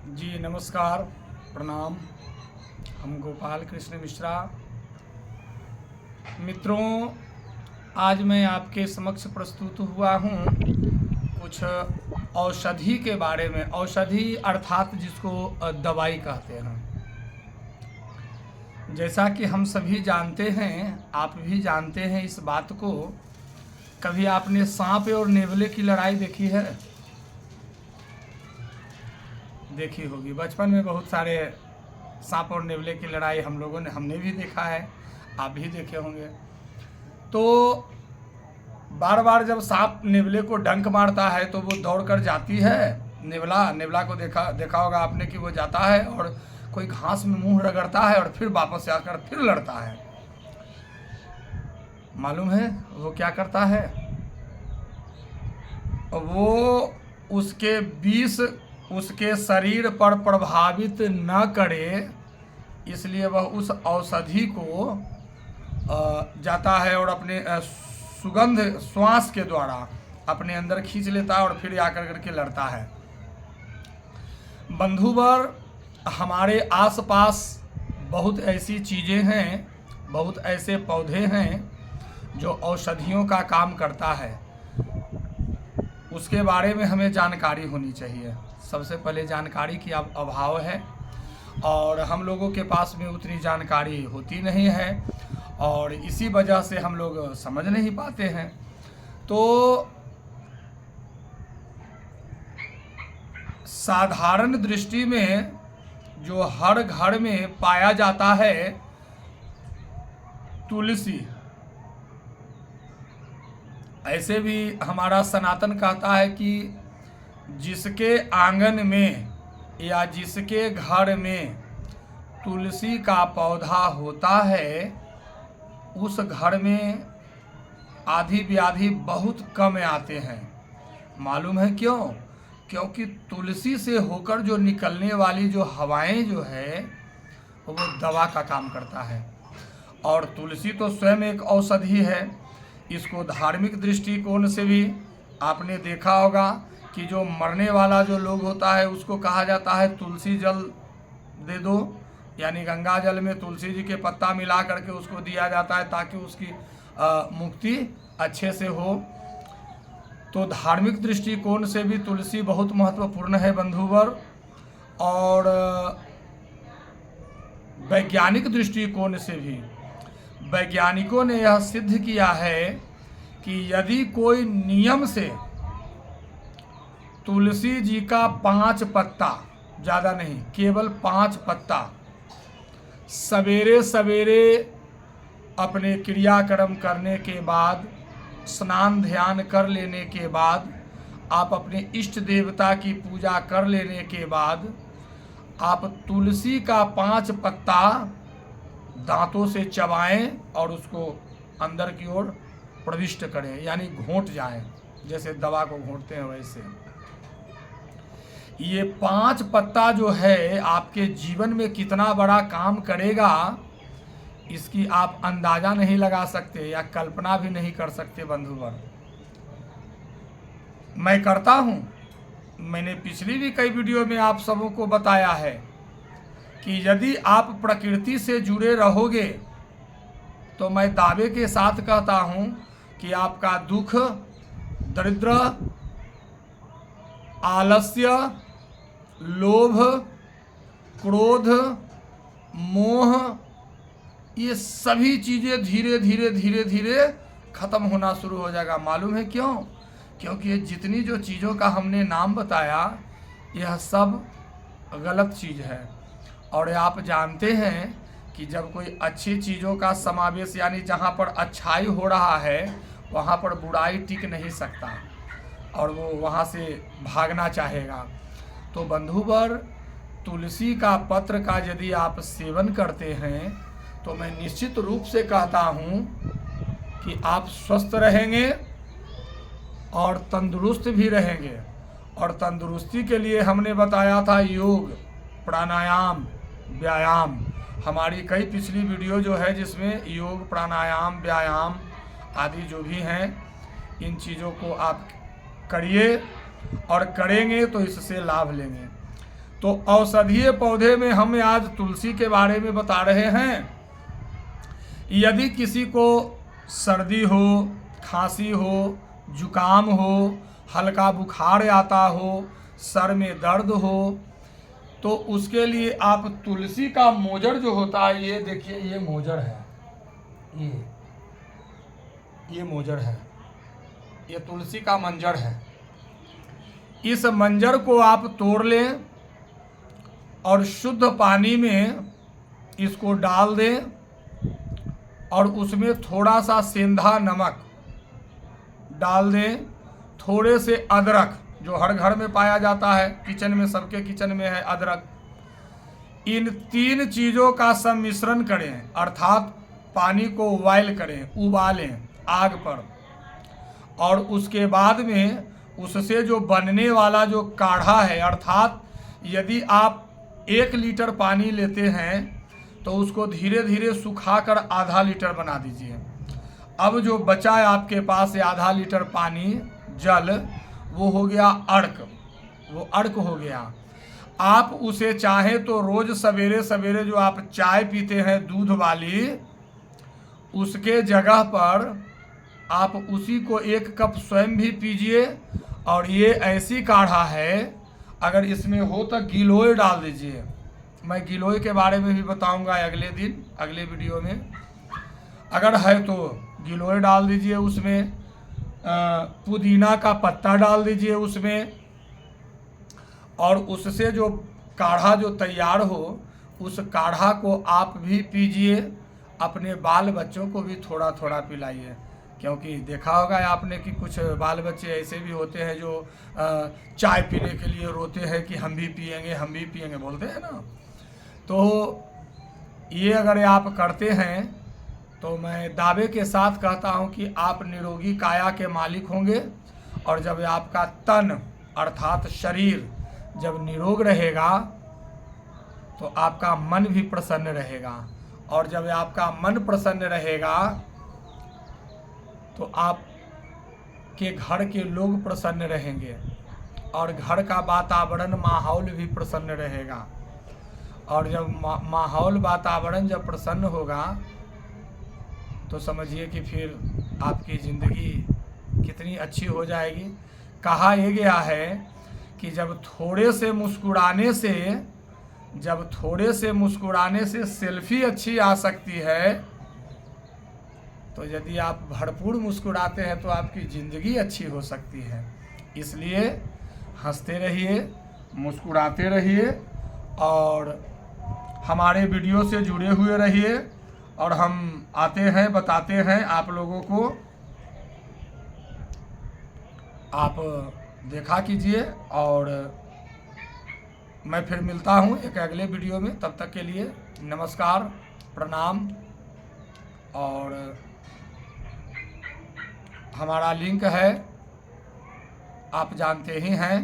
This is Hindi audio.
जी नमस्कार, प्रणाम। हम गोपाल कृष्ण मिश्रा। मित्रों, आज मैं आपके समक्ष प्रस्तुत हुआ हूँ कुछ औषधि के बारे में। औषधि अर्थात जिसको दवाई कहते हैं। जैसा कि हम सभी जानते हैं, आप भी जानते हैं इस बात को। कभी आपने सांप और नेवले की लड़ाई देखी है? देखी होगी। बचपन में बहुत सारे सांप और नेवले की लड़ाई हमने भी देखा है, आप भी देखे होंगे। तो बार बार जब सांप नेवले को डंक मारता है तो वो दौड़ कर जाती है। नेवला को देखा होगा आपने कि वो जाता है और कोई घास में मुंह रगड़ता है और फिर वापस आकर फिर लड़ता है। मालूम है वो क्या करता है? वो उसके विष उसके शरीर पर प्रभावित न करे, इसलिए वह उस औषधि को जाता है और अपने सुगंध श्वास के द्वारा अपने अंदर खींच लेता है और फिर आकर करके लड़ता है। बंधुवर, हमारे आसपास बहुत ऐसी चीज़ें हैं, बहुत ऐसे पौधे हैं जो औषधियों का काम करता है। उसके बारे में हमें जानकारी होनी चाहिए। सबसे पहले जानकारी की अभाव है और हम लोगों के पास में उतनी जानकारी होती नहीं है और इसी वजह से हम लोग समझ नहीं पाते हैं। तो साधारण दृष्टि में जो हर घर में पाया जाता है, तुलसी। ऐसे भी हमारा सनातन कहता है कि जिसके आंगन में या जिसके घर में तुलसी का पौधा होता है, उस घर में आधी व्याधि बहुत कम आते हैं। मालूम है क्यों? क्योंकि तुलसी से होकर जो निकलने वाली जो हवाएं जो है वो दवा का काम करता है। और तुलसी तो स्वयं एक औषधि है। इसको धार्मिक दृष्टिकोण से भी आपने देखा होगा कि जो मरने वाला जो लोग होता है उसको कहा जाता है तुलसी जल दे दो, यानी गंगा जल में तुलसी जी के पत्ता मिला करके उसको दिया जाता है ताकि उसकी मुक्ति अच्छे से हो। तो धार्मिक दृष्टिकोण से भी तुलसी बहुत महत्वपूर्ण है बंधुवर। और वैज्ञानिक दृष्टिकोण से भी वैज्ञानिकों ने यह सिद्ध किया है कि यदि कोई नियम से तुलसी जी का 5 पत्ता, ज़्यादा नहीं, केवल 5 पत्ता सवेरे सवेरे अपने क्रियाक्रम करने के बाद, स्नान ध्यान कर लेने के बाद, आप अपने इष्ट देवता की पूजा कर लेने के बाद आप तुलसी का 5 पत्ता दांतों से चबाएं और उसको अंदर की ओर प्रविष्ट करें, यानी घोंट जाएं, जैसे दवा को घोंटते हैं वैसे। ये 5 पत्ता जो है आपके जीवन में कितना बड़ा काम करेगा, इसकी आप अंदाजा नहीं लगा सकते या कल्पना भी नहीं कर सकते बंधुवर। मैं करता हूँ। मैंने पिछली भी कई वीडियो में आप सबों को बताया है कि यदि आप प्रकृति से जुड़े रहोगे तो मैं दावे के साथ कहता हूँ कि आपका दुख, दरिद्र, आलस्य, लोभ, क्रोध, मोह, ये सभी चीज़ें धीरे धीरे खत्म होना शुरू हो जाएगा। मालूम है क्यों? क्योंकि ये जितनी जो चीज़ों का हमने नाम बताया, यह सब गलत चीज़ है। और आप जानते हैं कि जब कोई अच्छी चीज़ों का समावेश, यानी जहाँ पर अच्छाई हो रहा है वहाँ पर बुराई टिक नहीं सकता और वो वहाँ से भागना चाहेगा। तो बंधुवर, तुलसी का पत्र का यदि आप सेवन करते हैं तो मैं निश्चित रूप से कहता हूँ कि आप स्वस्थ रहेंगे और तंदुरुस्त भी रहेंगे। और तंदुरुस्ती के लिए हमने बताया था योग, प्राणायाम, व्यायाम। हमारी कई पिछली वीडियो जो है जिसमें योग, प्राणायाम, व्यायाम आदि जो भी हैं, इन चीज़ों को आप करिए और करेंगे तो इससे लाभ लेंगे। तो औषधीय पौधे में हम आज तुलसी के बारे में बता रहे हैं। यदि किसी को सर्दी हो, खांसी हो, जुकाम हो, हल्का बुखार आता हो, सर में दर्द हो, तो उसके लिए आप तुलसी का मोजड़ जो होता है, ये देखिए, ये मोजड़ है, ये मोजड़ है, ये तुलसी का मंजर है। इस मंजर को आप तोड़ लें और शुद्ध पानी में इसको डाल दें और उसमें थोड़ा सा सेंधा नमक डाल दें, थोड़े से अदरक जो हर घर में पाया जाता है, किचन में, सबके किचन में है अदरक। इन 3 चीज़ों का सम्मिश्रण करें, अर्थात पानी को बॉयल करें, उबालें आग पर, और उसके बाद में उससे जो बनने वाला जो काढ़ा है, अर्थात यदि आप 1 लीटर पानी लेते हैं तो उसको धीरे धीरे सुखाकर आधा लीटर बना दीजिए। अब जो बचा है आपके पास ये आधा लीटर पानी, जल, वो हो गया अर्क, वो अर्क हो गया। आप उसे चाहे तो रोज सवेरे सवेरे जो आप चाय पीते हैं दूध वाली, उसके जगह पर आप उसी को 1 कप स्वयं भी पीजिए। और ये ऐसी काढ़ा है, अगर इसमें हो तो गिलोय डाल दीजिए। मैं गिलोय के बारे में भी बताऊंगा अगले दिन, अगले वीडियो में। अगर है तो गिलोय डाल दीजिए उसमें, पुदीना का पत्ता डाल दीजिए उसमें, और उससे जो काढ़ा जो तैयार हो, उस काढ़ा को आप भी पीजिए, अपने बाल बच्चों को भी थोड़ा थोड़ा पिलाइए। क्योंकि देखा होगा आपने कि कुछ बाल बच्चे ऐसे भी होते हैं जो चाय पीने के लिए रोते हैं कि हम भी पिएंगे, हम भी पिएंगे, बोलते हैं ना। तो ये अगर आप करते हैं तो मैं दावे के साथ कहता हूं कि आप निरोगी काया के मालिक होंगे। और जब आपका तन अर्थात शरीर जब निरोग रहेगा तो आपका मन भी प्रसन्न रहेगा, और जब आपका मन प्रसन्न रहेगा तो आपके घर के लोग प्रसन्न रहेंगे, और घर का वातावरण, माहौल भी प्रसन्न रहेगा। और जब माहौल, वातावरण जब प्रसन्न होगा तो समझिए कि फिर आपकी ज़िंदगी कितनी अच्छी हो जाएगी। कहा यह गया है कि जब थोड़े से मुस्कुराने से सेल्फी अच्छी आ सकती है, तो यदि आप भरपूर मुस्कुराते हैं तो आपकी ज़िंदगी अच्छी हो सकती है। इसलिए हंसते रहिए, मुस्कुराते रहिए, और हमारे वीडियो से जुड़े हुए रहिए। और हम आते हैं, बताते हैं आप लोगों को, आप देखा कीजिए। और मैं फिर मिलता हूँ एक अगले वीडियो में। तब तक के लिए नमस्कार, प्रणाम। और हमारा लिंक है, आप जानते ही हैं,